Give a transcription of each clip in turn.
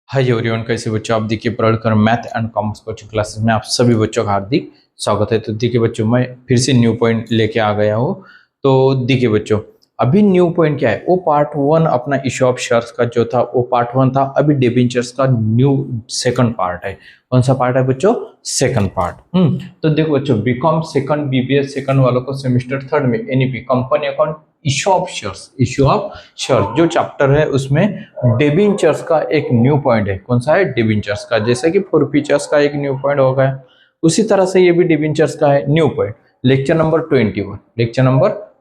Hi everyone, कैसे बच्चों। आप देखिए पढ़कर math and commerce coaching classes में आप सभी बच्चों का हार्दिक स्वागत है। तो देखिए बच्चों, मैं फिर से न्यू पॉइंट लेके आ गया हूँ। तो देखिए बच्चों, अभी न्यू पॉइंट क्या है, वो पार्ट वन अपना इशू ऑफ शेयर्स का जो था वो पार्ट वन था। अभी डिबेंचर्स का न्यू सेकंड पार्ट है। कौन सा पार्ट है बच्चों? Second part. तो देखो बच्चों, बीकॉम सेकंड, बीबीए सेकंड वालों को सेमेस्टर थर्ड में NEP company account issue of shares जो चैप्टर है उसमें डिबेंचर्स का एक न्यू पॉइंट है। कौन सा है? डिबेंचर्स का। जैसे कि फॉरफीचर्स का एक न्यू पॉइंट हो गया, उसी तरह से ये भी डिबेंचर्स का है new point. Lecture number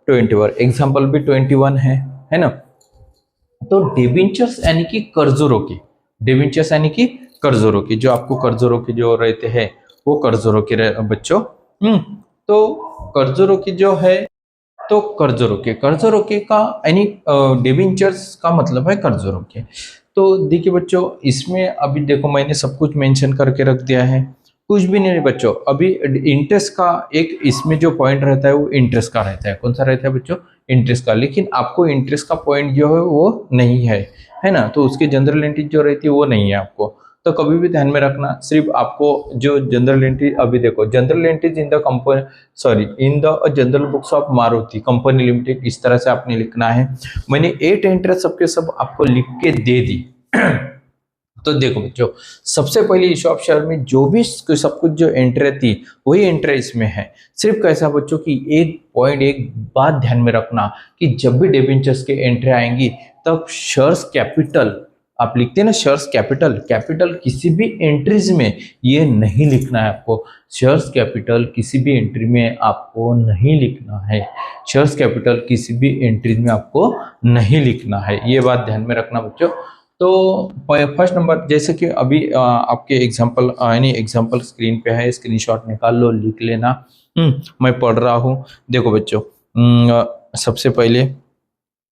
21 example भी 21 है ना। तो डिबेंचर्स यानी कि कर्जों की, डिबेंचर्स यानी कि कर्जों की, जो आपको कर्जों की जो रहते हैं वो कर्जों के बच्चों। तो कर्जों की जो है, तो कर्ज रोके का यानी डिबेंचर्स का मतलब है कर्ज रोके। तो देखिए बच्चों, इसमें अभी देखो मैंने सब कुछ मेंशन करके रख दिया है। कुछ भी नहीं बच्चों, अभी इंटरेस्ट का एक इसमें जो पॉइंट रहता है वो इंटरेस्ट का रहता है। कौन सा रहता है बच्चों? इंटरेस्ट का। लेकिन आपको इंटरेस्ट का पॉइंट जो है वो नहीं है ना। तो उसकी जनरल एंट्री जो रहती है वो नहीं है आपको। तो कभी भी ध्यान में रखना, सिर्फ आपको जो जनरल एंट्री, अभी देखो general entries in the company, sorry, in the general books of Maruti company limited, इस तरह से आपने लिखना है। मैंने 8 एंट्री सबके सब आपको लिख के दे दी। तो देखो बच्चों, सबसे पहले इशू ऑफ शेयर में जो भी सब कुछ जो एंट्री थी वही एंट्री इसमें है। सिर्फ कैसा बच्चों की एक पॉइंट, एक बात ध्यान में रखना कि जब भी डिबेंचर्स के एंट्री आएंगी तब शेयर्स कैपिटल आप लिखते हैं ना, शेयर्स कैपिटल किसी भी एंट्रीज में ये नहीं लिखना है आपको। शेयर्स कैपिटल किसी भी एंट्री में आपको नहीं लिखना है। शेयर्स कैपिटल किसी भी एंट्री में आपको नहीं लिखना है, ये बात ध्यान में रखना बच्चों। तो फर्स्ट नंबर, जैसे कि अभी आपके एग्जांपल यानी एग्जांपल स्क्रीन पे है, स्क्रीनशॉट निकाल लो, लिख लेना। मैं पढ़ रहा हूँ। देखो बच्चों, सबसे पहले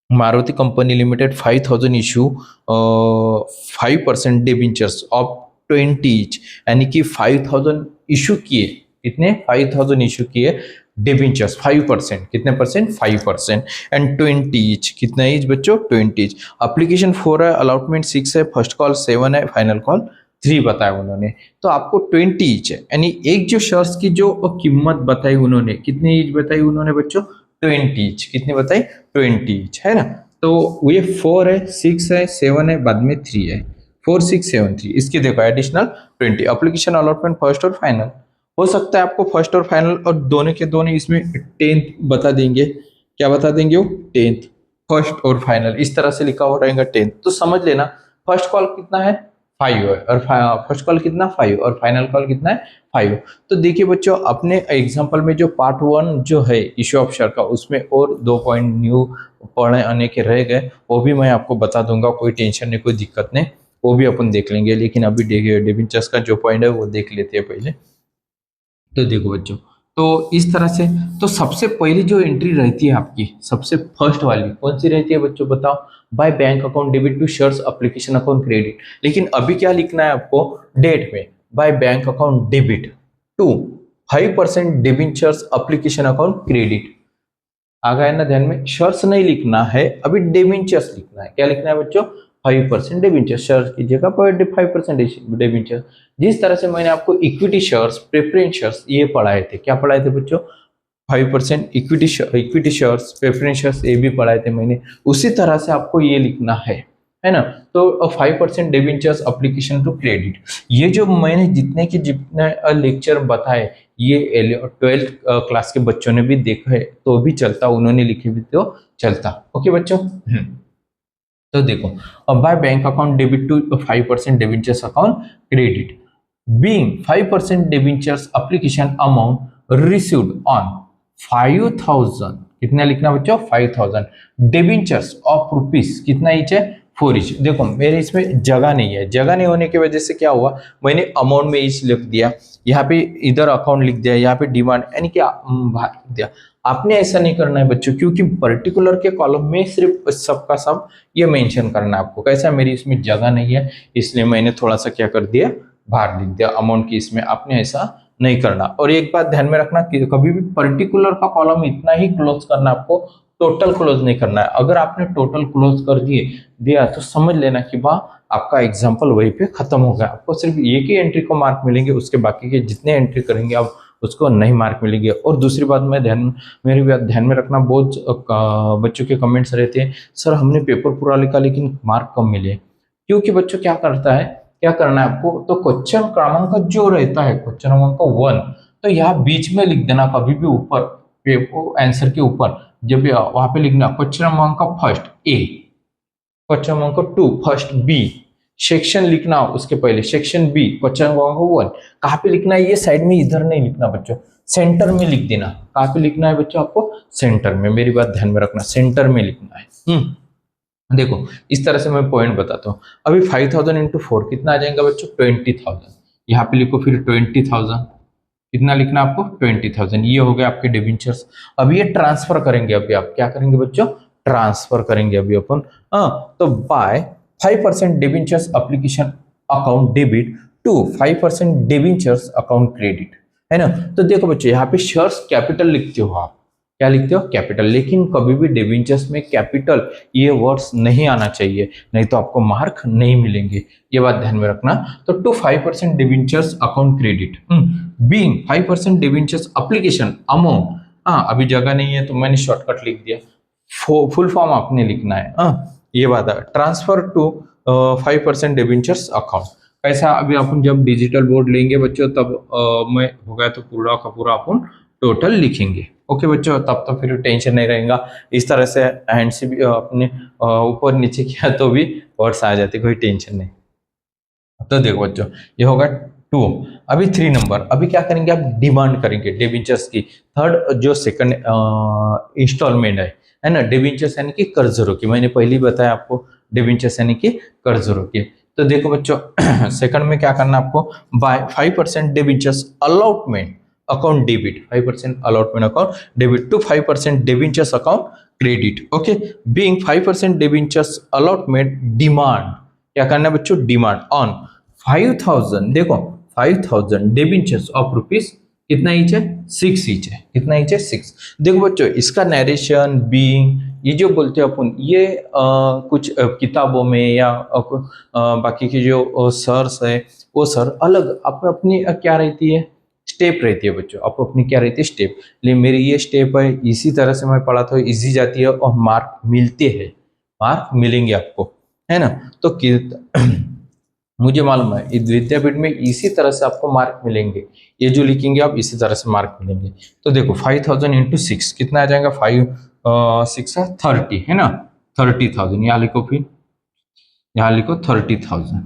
Maruti company limited 5000 issue 5% debentures of 20 each, यानी कि 5000 इशू किए। कितने? 5000 इशू किए डिबेंचर्स 5%। कितने परसेंट? 5%। एंड 20 ईच, कितना ईच बच्चों? 20 ईच। एप्लीकेशन 4 है, अलॉटमेंट 6 है, फर्स्ट कॉल 7 है, फाइनल कॉल 3 बताया उन्होंने। तो आपको 20 ईच है, यानी एक जो शेयर्स की जो कीमत बताई उन्होंने, कितनी ईच बताई उन्होंने बच्चों? 20 ईच। कितनी बताई? 20 ईच, है ना। तो ये 4 है, 6 है, 7 है, बाद में 3 है। 4 6 7 3, इसकी देखो एडिशनल 20। एप्लीकेशन अलॉटमेंट फर्स्ट और फाइनल, हो सकता है आपको फर्स्ट और फाइनल और दोनों के दोनों इसमें 10th बता देंगे। क्या बता देंगे वो? 10th। फर्स्ट और फाइनल इस तरह से लिखा हो रहेगा 10th। तो समझ लेना, फर्स्ट कॉल कितना है? 5 है, और फर्स्ट कॉल कितना? 5, और फाइनल कॉल कितना है? 5। तो देखिए बच्चों, अपने एग्जांपल में जो पार्ट 1 जो है इशू ऑफ शेयर का, उसमें और 2 पॉइंट न्यू पढ़ने आने के रह गए, वो भी मैं आपको बता दूंगा। कोई टेंशन नहीं, कोई दिक्कत नहीं, वो भी अपन देख लेंगे। लेकिन अभी डिबेंचर्स का जो पॉइंट है वो देख लेते हैं पहले। तो देखो बच्चों, तो इस तरह से, तो सबसे पहली जो एंट्री रहती है आपकी, सबसे फर्स्ट वाली कौन सी रहती है बच्चों? बताओ। By bank account debit to shares application account credit. लेकिन अभी क्या लिखना है आपको डेट में? By bank account debit to 5% debentures application account credit. आ गया ना ध्यान में? शेयर्स नहीं लिखना है, अभी डिबेंचर्स लिखना है। क्या लिखना है बच्चों? 5% डिबेंचर, शेयर्स की जगह पर 5% डिबेंचर। जिस तरह से मैंने आपको इक्विटी शेयर्स, प्रेफरेंस शेयर्स ये पढ़ाए थे, क्या पढ़ाए थे बच्चों? 5% इक्विटी शेयर्स, प्रेफरेंस शेयर्स, ये भी पढ़ाए थे मैंने। उसी तरह से आपको ये लिखना है ना। तो 5% डिबेंचर्स एप्लीकेशन टू क्रेडिट। ये जो मैंने जितने लेक्चर बताए, ये 12th क्लास के बच्चों ने भी देखा है तो भी चलता, उन्होंने लिखे भी तो चलता। ओके बच्चों। तो देखो, by bank account debit to 5% debentures account credit, being 5% debentures application amount received on 5000। कितना लिखना बच्चों? 5000 डिबेंचर्स ऑफ रुपीस, कितना ईच है? 4 ईच। देखो मेरे इसमें जगह नहीं है, जगह नहीं होने की वजह से क्या हुआ, मैंने अमाउंट में ईच लिख दिया, यहाँ पे इधर अकाउंट लिख दिया, यहाँ पे डिमांड यानी कि बाहर लिख दिया। आपने ऐसा नहीं करना है बच्चों, क्योंकि पर्टिकुलर के कॉलम में सिर्फ सबका सब ये मेंशन करना है आपको। कैसा? मेरी इसमें जगह नहीं है, इसलिए मैंने थोड़ा सा क्या कर दिया, बाहर लिख दिया अमाउंट की। इसमें आपने ऐसा नहीं करना। और एक बात ध्यान में रखना कि कभी भी पर्टिकुलर का कॉलम इतना ही क्लोज करना आपको, टोटल क्लोज नहीं करना है। अगर आपने टोटल क्लोज कर दिया तो समझ लेना कि वाह, आपका एग्जाम्पल वहीं पे खत्म हो गया। आपको सिर्फ एक ही एंट्री को मार्क मिलेंगे, उसके बाकी के जितने एंट्री करेंगे आप उसको नहीं मार्क मिलेंगे। और दूसरी बात मेरी बात ध्यान में रखना, बहुत बच्चों के कमेंट्स रहते हैं, सर हमने पेपर पूरा लिखा लेकिन मार्क कम मिले। क्योंकि बच्चों क्या करना है आपको, तो क्वेश्चन क्रमांक जो रहता है क्वेश्चन क्रमांक 1, तो यहाँ बीच में लिख देना, कभी भी ऊपर आंसर के ऊपर जब वहां पे लिखना क्वेश्चन क्रमांक फर्स्ट ए, क्वेश्चन क्रमांक 2 फर्स्ट बी, सेक्शन लिखना उसके पहले सेक्शन बी, क्वेश्चन क्रमांक 1 कहाँ पे लिखना है, ये साइड में इधर नहीं लिखना बच्चों, सेंटर में लिख देना। कहाँ पे लिखना है बच्चों, आपको सेंटर में, मेरी बात ध्यान में रखना, सेंटर में लिखना है। देखो इस तरह से मैं पॉइंट बताता हूँ। अभी 5000 इंटू 4 कितना आ जाएगा बच्चों, 20,000। यहाँ पे लिखो फिर 20,000, कितना लिखना आपको, 20,000। ये हो गया आपके डिबेंचर्स। अब ये ट्रांसफर करेंगे, अभी आप क्या करेंगे बच्चों, ट्रांसफर करेंगे अभी अपन। तो by 5% debentures application account debit to 5% debentures account credit, है ना। तो देखो बच्चों यहाँ पे शेयर्स कैपिटल लिखते हो आप, क्या लिखते हो, कैपिटल। लेकिन कभी भी डिबेंचर्स में कैपिटल ये वर्ड्स नहीं आना चाहिए, नहीं तो आपको मार्क नहीं मिलेंगे, ये बात ध्यान में रखना। तो to 5% debentures account credit being 5% debentures application amount, अभी जगह नहीं है तो मैंने शॉर्टकट लिख दिया, फुल फॉर्म आपने लिखना है। ये बात है, ट्रांसफर टू 5% डिबेंचर्स अकाउंट। कैसा, अभी अपन जब डिजिटल बोर्ड लेंगे बच्चों तब मैं हो गया तो पूरा का पूरा अपन टोटल लिखेंगे। ओके बच्चों, तब तो फिर टेंशन नहीं रहेगा। इस तरह से हैंड से भी अपने ऊपर नीचे किया तो भी वर्ड्स आ जाते, कोई टेंशन नहीं। तो देखो बच्चों ये होगा 2। अभी 3 नंबर, अभी क्या करेंगे आप, डिमांड करेंगे डिबेंचर्स की। थर्ड जो सेकंड इंस्टॉलमेंट है ना, डिबेंचर्स यानी कि कर्ज रोकी, मैंने पहले ही बताया आपको, डिबेंचर्स यानी कि कर्ज रोकी। तो देखो बच्चों सेकंड में क्या करना आपको, by 5% debentures allotment account debit, 5% allotment account debit to 5% debentures account credit. Okay, being 5% debentures allotment demand, क्या करना है बच्चों, डिमांड ऑन 5,000, देखो 5,000 डिबेंचर्स ऑफ रुपीज कितना ईच है, 6 ईच है, कितना ईच है, 6। देखो बच्चों इसका नरेशन बीइंग ये जो बोलते हैं अपन, ये कुछ किताबों में या बाकी के जो सर्स है वो सर अलग अपनी क्या रहती है, स्टेप रहती है बच्चों, आप अपनी क्या रहती है, स्टेप। लेकिन मेरी ये स्टेप है, इसी तरह से मैं पढ़ा था, इजी जाती है और मार्क मिलते हैं, मार्क मिलेंगे आपको, है ना। तो मुझे मालूम है विद्यापीठ में इसी तरह से आपको मार्क मिलेंगे, ये जो लिखेंगे आप इसी तरह से मार्क मिलेंगे। तो देखो 5,000 इंटू 6 कितना आ जाएगा, 5 6 30, है ना, 30,000। यहाँ लिखो, फिर यहाँ लिखो 30,000,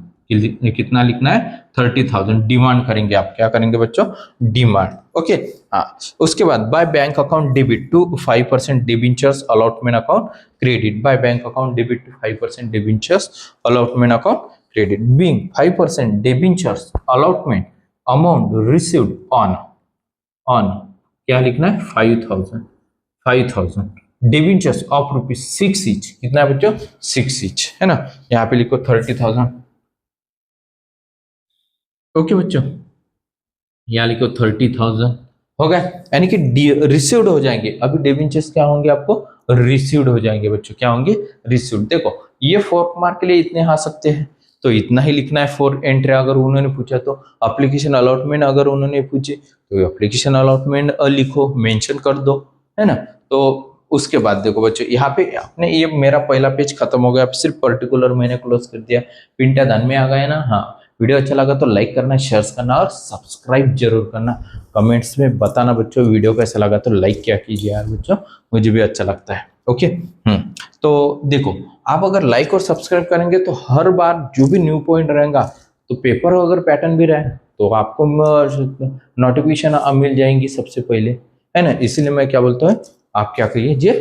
कितना लिखना है, 30,000 डिमांड करेंगे आप, क्या करेंगे बच्चों, डिमांड। ओके, हाँ। उसके बाद by bank account debit to 5% debentures allotment account credit, by bank account debit to 5% debentures allotment account credit being 5% debentures allotment amount received on क्या लिखना है, 5,000 डिबेंचर्स ऑफ रुपीज 6 ईच, कितना है बच्चों, 6 ईच, है ना। यहाँ पे लिखो 30,000। ओके बच्चों, यहाँ लिखो 30,000 हो गया, यानी कि रिसीव्ड हो जाएंगे। अभी डिबेंचर्स क्या होंगे, आपको रिसीव्ड हो जाएंगे बच्चों, क्या होंगे, रिसीव्ड। देखो ये 4 मार्क के लिए इतने आ सकते हैं, तो इतना ही लिखना है 4 एंट्री अगर उन्होंने पूछा तो। एप्लीकेशन अलॉटमेंट अगर उन्होंने पूछे तो एप्लीकेशन अलॉटमेंट लिखो, मेंशन कर दो, है ना। तो उसके बाद देखो बच्चों यहाँ पे आपने, ये मेरा पहला पेज खत्म हो गया, सिर्फ पर्टिकुलर मैंने क्लोज कर दिया, पिंटा ध्यान में आ गया ना। हाँ, वीडियो अच्छा लगा तो लाइक करना, शेयर करना और सब्सक्राइब जरूर करना। कमेंट्स में बताना बच्चों वीडियो कैसा लगा, तो लाइक क्या कीजिए यार बच्चों, मुझे भी अच्छा लगता है। ओके, तो देखो आप अगर लाइक और सब्सक्राइब करेंगे तो हर बार जो भी न्यू पॉइंट रहेगा, तो पेपर अगर पैटर्न भी रहे तो आपको नोटिफिकेशन मिल जाएंगी सबसे पहले, है ना। इसीलिए मैं क्या बोलता हूँ, आप क्या कीजिए,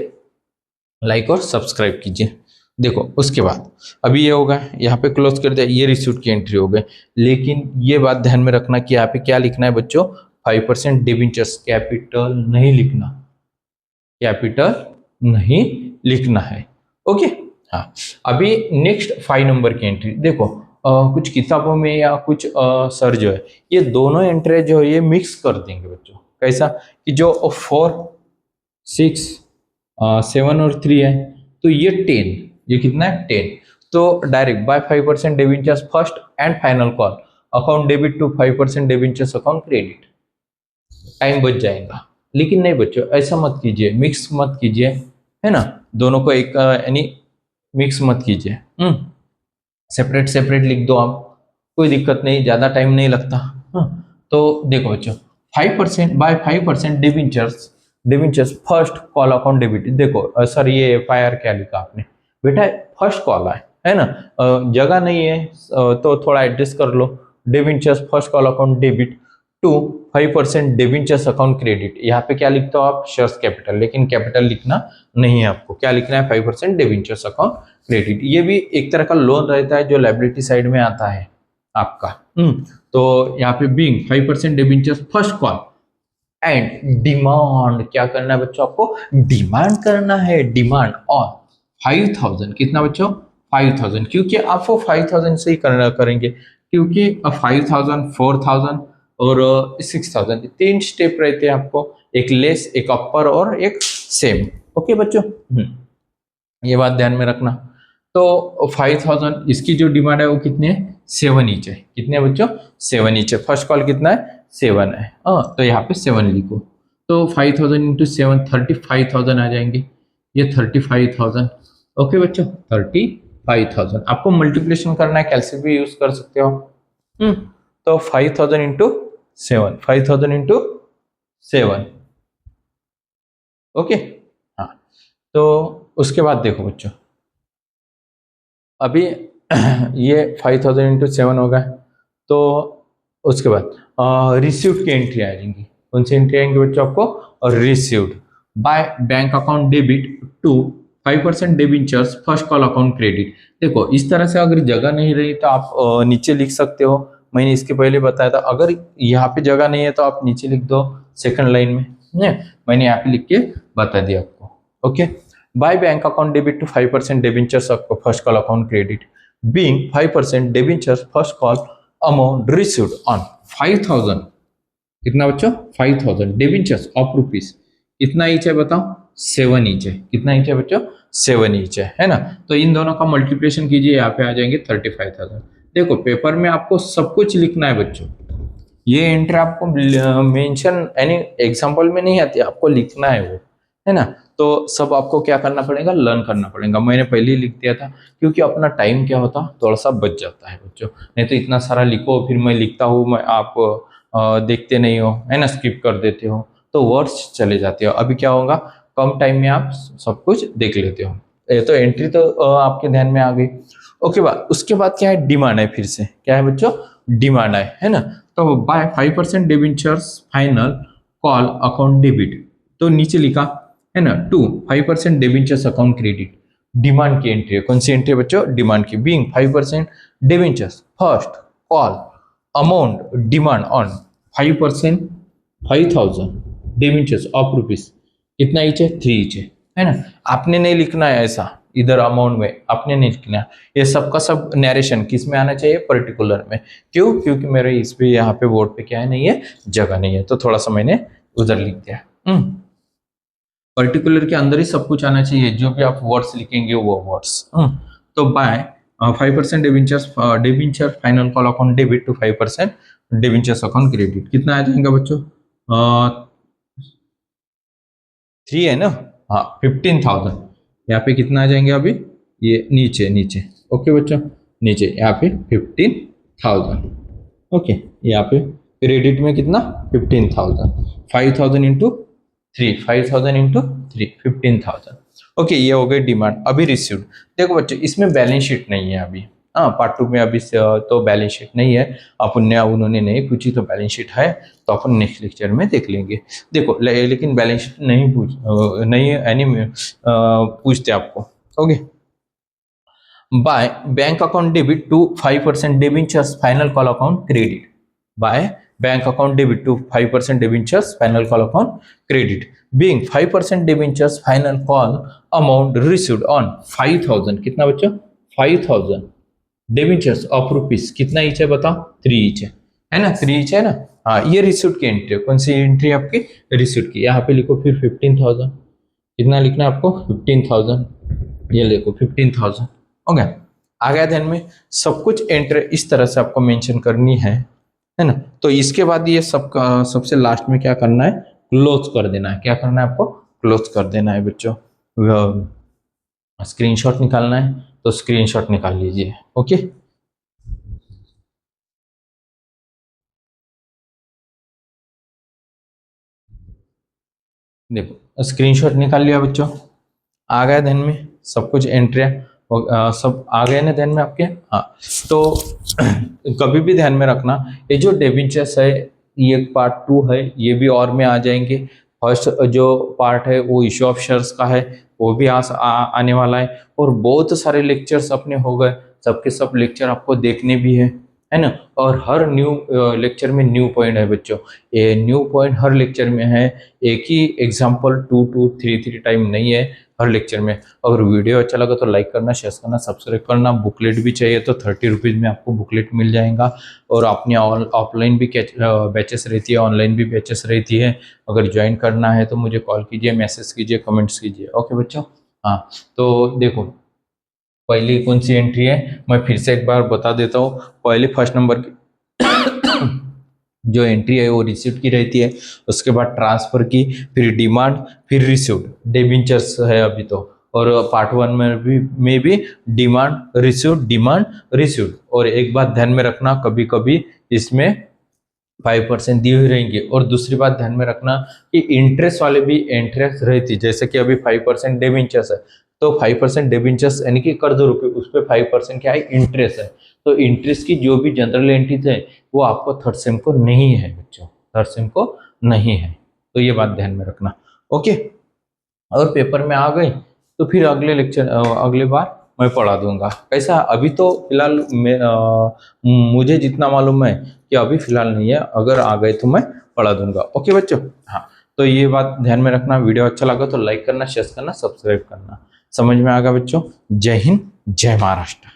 लाइक और सब्सक्राइब कीजिए। देखो उसके बाद अभी ये होगा, यहाँ पे क्लोज कर दिया, ये रिसीव्ड की एंट्री हो गई। लेकिन ये बात ध्यान में रखना कि यहाँ पे क्या लिखना है बच्चों, 5% डिबेंचर्स, कैपिटल नहीं लिखना, कैपिटल नहीं लिखना है। ओके, हाँ। अभी नेक्स्ट 5 नंबर की एंट्री देखो, कुछ किताबों में या कुछ सर जो है ये दोनों एंट्री जो है ये मिक्स कर देंगे बच्चों। कैसा कि जो 4 6 7 और 3 है, तो ये 10, ये कितना है, 10। तो direct by 5% debentures first and final call account debit to 5% debentures account credit, time बच जाएगा। लेकिन नहीं बच्चों, ऐसा मत कीजिए, मिक्स मत कीजिए, है ना, दोनों को एक यानी मिक्स मत कीजिए, सेपरेट सेपरेट लिख दो आप, कोई दिक्कत नहीं, ज़्यादा टाइम नहीं लगता। तो देखो बच्चों, 5% by 5% debentures, debentures first call account debit. देखो सर ये FIR क्या लिखा आपने, बेटा फर्स्ट कॉल है ना, जगह नहीं है तो थोड़ा एडजस्ट कर लो। Debentures first call account debit to 5% debentures account credit. यहाँ पे क्या लिखते हो आप, शेयर्स कैपिटल, लेकिन कैपिटल लिखना नहीं है आपको, क्या लिखना है, 5% डिबेंचर्स अकाउंट क्रेडिट। ये भी एक तरह का लोन रहता है जो लायबिलिटी साइड में आता है आपका। तो यहाँ पे being 5% debentures first call and demand, क्या करना है बच्चों, आपको डिमांड करना है, डिमांड ऑन 5000, कितना बच्चों, 5000, क्योंकि आपको 5000 से ही करना करेंगे, क्योंकि 5000, 4000 और 6000 तीन स्टेप रहते हैं आपको, एक लेस, एक अपर और एक सेम। ओके बच्चों, ये बात ध्यान में रखना। तो 5000 इसकी जो डिमांड है वो कितनी है, 7 ईच है, कितने बच्चों, 7 ईच है। फर्स्ट कॉल कितना है, 7 है, तो यहाँ पे 7 लिखो। तो 5000 इंटू 7 35,000 आ जाएंगे, ये 35,000। ओके बच्चों, 35,000। आपको मल्टीप्लिकेशन करना है, कैलकुलेटर भी यूज कर सकते हो। तो 5000 इंटू 7, 5000 इंटू 7। ओके, हाँ, तो उसके बाद देखो बच्चों, अभी ये 5000 इंटू 7 होगा, तो उसके बाद रिसीव्ड की एंट्री आ जाएंगी। कौन सी एंट्री आएंगी बच्चों आपको, और received by bank account debit to 5% debentures first call account credit. देखो इस तरह से अगर जगह नहीं रही तो आप नीचे लिख सकते हो, मैंने इसके पहले बताया था। अगर यहाँ पे जगह नहीं है तो आप नीचे लिख दो सेकंड लाइन में, मैंने यहाँ पे लिख के बता दिया आपको। Okay, by bank account debit to 5% debentures first call account credit, being 5% debentures first call amount received on 5000, कितना बच्चों, 5000 डिबेंचर्स ऑफ रुपीज, कितना ईच है बताओ, 7 ईच है, कितना ईच है बच्चों, 7 ईच है ना। तो इन दोनों का मल्टीप्लिकेशन कीजिए, यहाँ पे आ जाएंगे 35,000। देखो पेपर में आपको सब कुछ लिखना है बच्चों, ये एंट्री आपको मेंशन यानी एग्जांपल में नहीं आती, आपको लिखना है वो, है ना। तो सब आपको क्या करना पड़ेगा, लर्न करना पड़ेगा। मैंने पहले ही लिख दिया था, क्योंकि अपना टाइम क्या होता थोड़ा सा बच जाता है बच्चों, नहीं तो इतना सारा लिखो, फिर मैं लिखता हूँ, मैं आप देखते नहीं हो, है ना, स्किप कर देते हो, तो वर्ड्स चले जाते हो। अभी क्या होगा, कम टाइम में आप सब कुछ देख लेते हो। ये तो एंट्री तो आपके ध्यान में आ गई। ओके, बाद उसके बाद क्या है, डिमांड है, फिर से क्या है बच्चों, डिमांड है ना। तो by 5% debentures final call account debit, तो नीचे लिखा है ना, to 5% debentures account credit, demand की एंट्री है। कौन सी एंट्री बच्चों, डिमांड की, being 5% debentures first call amount demand on 5%, 5000 debentures of rupees, कितना ईच है, 3 ईच है ना। आपने नहीं लिखना है ऐसा इधर अमाउंट में, आपने नहीं लिखना है, ये सबका सब नरेशन किस में आना चाहिए, पर्टिकुलर में। क्यों, क्योंकि मेरे इस पे यहाँ पे बोर्ड पे क्या है, नहीं है, जगह नहीं है, तो थोड़ा सा मैंने उधर लिख दिया। पर्टिकुलर के अंदर ही सब कुछ आना चाहिए, जो भी आप वर्ड्स लिखेंगे वो वर्ड्स। तो by 5% debenture final call account debit to 5% debentures account credit, कितना आ जाएगा बच्चों, 3 है ना, हाँ 15,000। यहाँ पे कितना आ जाएंगे अभी, ये नीचे नीचे, ओके बच्चों, नीचे यहाँ पे 15,000। ओके, यहाँ पे क्रेडिट में कितना, 15,000, 5,000 इंटू 3, 5,000 इंटू 3, 15,000। ओके, ये हो गई डिमांड। अभी रिसीव्ड, देखो बच्चों इसमें बैलेंस शीट नहीं है अभी, हाँ पार्ट 2 में अभी तो बैलेंस शीट नहीं है, अपन ने उन्होंने नहीं पूछी, तो बैलेंस शीट है तो अपन नेक्स्ट लेक्चर में देख लेंगे। देखो लेकिन बैलेंस शीट नहीं नहीं यानी पूछते आपको। Okay, by bank account debit to 5% debentures final call account credit, by bank account debit to 5% debentures final call account credit, being 5% debentures final call amount received on 5,000, कितना बच्चों, 5,000 डिबेंचर्स ऑफ रुपीज, कितना each है बताओ, 3 each है ना, 3 each है ना। हाँ, ये रिसीव्ड की एंट्री है, कौन सी एंट्री आपकी, रिसीव्ड की। यहाँ पे लिखो फिर 15,000, कितना लिखना है आपको, 15,000, ये लिखो 15,000। ओके, आ गया ध्यान में? सब कुछ एंटर इस तरह से आपको मेंशन करनी है ना? तो इसके बाद ये सब सबसे लास्ट में क्या करना है, क्लोज कर देना है। क्या करना है आपको? क्लोज कर देना है बच्चों। स्क्रीनशॉट निकालना है तो स्क्रीनशॉट निकाल लीजिए। ओके, देखो स्क्रीनशॉट निकाल लिया बच्चों, आ गया ध्यान में? सब कुछ एंट्रिया सब आ गए ना ध्यान में आपके? हाँ। तो कभी भी ध्यान में रखना, ये जो डेविंचर्स है ये पार्ट 2 है, ये भी और में आ जाएंगे। फर्स्ट जो पार्ट है वो इशू ऑफ शेयर्स का है, वो भी आने वाला है। और बहुत सारे लेक्चर्स अपने हो गए, सबके सब लेक्चर आपको देखने भी है ना? और हर न्यू लेक्चर में न्यू पॉइंट है बच्चों, ये न्यू पॉइंट हर लेक्चर में है। एक ही एग्जाम्पल 2-3 टाइम नहीं है हर लेक्चर में। अगर वीडियो अच्छा लगा तो लाइक करना, शेयर करना, सब्सक्राइब करना। बुकलेट भी चाहिए तो 30 रुपीज़ में आपको बुकलेट मिल जाएगा। और अपनी ऑफलाइन भी बैचेस रहती है, ऑनलाइन भी बैचेस रहती है। अगर ज्वाइन करना है तो मुझे कॉल कीजिए, मैसेज कीजिए, कमेंट्स कीजिए। ओके बच्चों? हाँ, तो देखो पहली कौन सी एंट्री है मैं फिर से एक बार बता देता हूँ। पहले फर्स्ट नंबर की जो एंट्री है वो रिसीव्ड की रहती है, उसके बाद ट्रांसफर की, फिर डिमांड, फिर रिसीव्ड। डेबिंचर्स है अभी तो। और पार्ट 1 में भी डिमांड रिसीव्ड। और एक बात ध्यान में रखना, कभी कभी इसमें 5% दी हुई रहेंगी। और दूसरी बात ध्यान में रखना कि इंटरेस्ट वाले भी इंटरेस्ट रहती, जैसे कि अभी 5% डिबेंचर्स है, तो 5% डिबेंचर्स यानी कि कर्ज रुपये, उस पर 5% क्या है, इंटरेस्ट है। तो इंटरेस्ट की जो भी जनरल एंट्रीज है वो आपको थर्ड सेम को नहीं है बच्चों, थर्ड सेम को नहीं है। तो ये बात ध्यान में रखना। ओके, और पेपर में आ गई तो फिर अगले लेक्चर अगले बार मैं पढ़ा दूंगा। कैसा? अभी तो फिलहाल मुझे जितना मालूम है कि अभी फिलहाल नहीं है, अगर आ गए तो मैं पढ़ा दूंगा। ओके बच्चों? हाँ, तो ये बात ध्यान में रखना। वीडियो अच्छा लगा तो लाइक करना, शेयर करना, सब्सक्राइब करना। समझ में आ गया बच्चों? जय हिंद, जय महाराष्ट्र।